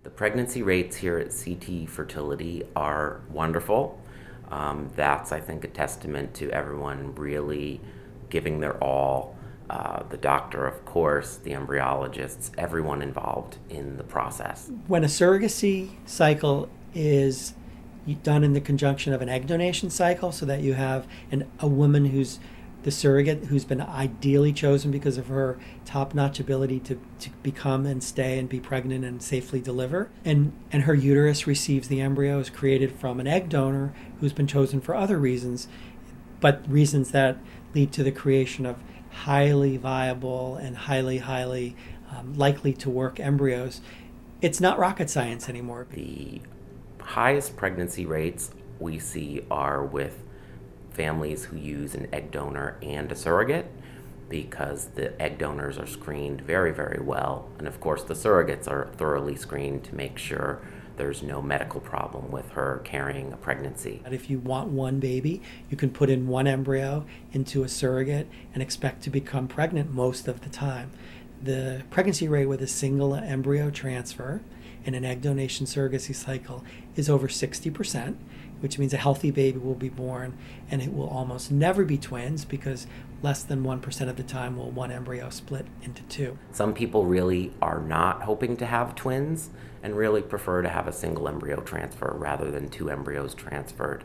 The pregnancy rates here at CT Fertility are wonderful. That's, I think, a testament to everyone really giving their all. The doctor, of course, the embryologists, everyone involved in the process. When a surrogacy cycle is done in the conjunction of an egg donation cycle, so that you have a woman who's the surrogate who's been ideally chosen because of her top-notch ability to become and stay and be pregnant and safely deliver, and her uterus receives the embryos created from an egg donor who's been chosen for other reasons, but reasons that lead to the creation of highly viable and highly likely to work embryos. It's not rocket science anymore. The highest pregnancy rates we see are with families who use an egg donor and a surrogate, because the egg donors are screened very, very well. And of course, the surrogates are thoroughly screened to make sure there's no medical problem with her carrying a pregnancy. If you want one baby, you can put in one embryo into a surrogate and expect to become pregnant most of the time. The pregnancy rate with a single embryo transfer in an egg donation surrogacy cycle is over 60%, which means a healthy baby will be born, and it will almost never be twins because less than 1% of the time will one embryo split into two. Some people really are not hoping to have twins and really prefer to have a single embryo transfer rather than two embryos transferred.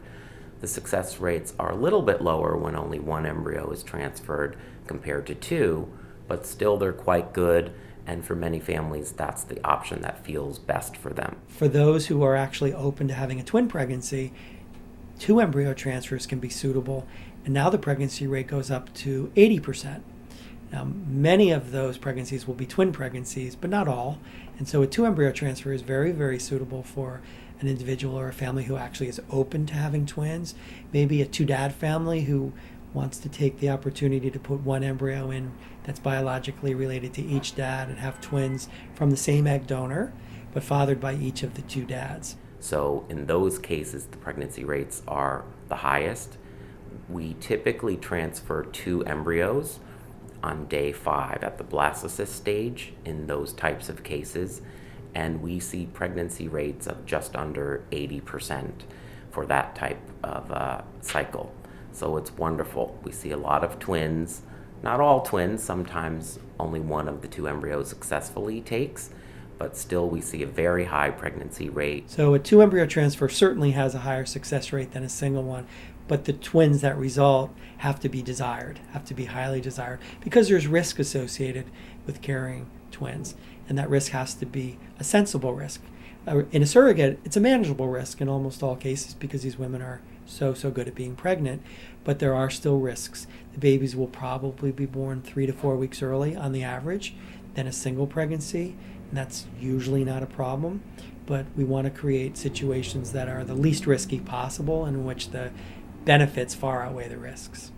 The success rates are a little bit lower when only one embryo is transferred compared to two, but still they're quite good, and for many families that's the option that feels best for them. For those who are actually open to having a twin pregnancy, two embryo transfers can be suitable, and now the pregnancy rate goes up to 80%. Now, many of those pregnancies will be twin pregnancies, but not all, and so a two embryo transfer is very, very suitable for an individual or a family who actually is open to having twins. Maybe a two-dad family who wants to take the opportunity to put one embryo in that's biologically related to each dad and have twins from the same egg donor, but fathered by each of the two dads. So in those cases, the pregnancy rates are the highest. We typically transfer two embryos on day 5 at the blastocyst stage in those types of cases, and we see pregnancy rates of just under 80% for that type of cycle. So it's wonderful. We see a lot of twins, not all twins, sometimes only one of the two embryos successfully takes, but still we see a very high pregnancy rate. So a two embryo transfer certainly has a higher success rate than a single one, but the twins that result have to be desired, have to be highly desired, because there's risk associated with carrying twins, and that risk has to be a sensible risk. In a surrogate, it's a manageable risk in almost all cases because these women are so good at being pregnant, but there are still risks. The babies will probably be born 3 to 4 weeks early on the average than a single pregnancy, and that's usually not a problem, but we want to create situations that are the least risky possible and in which the benefits far outweigh the risks.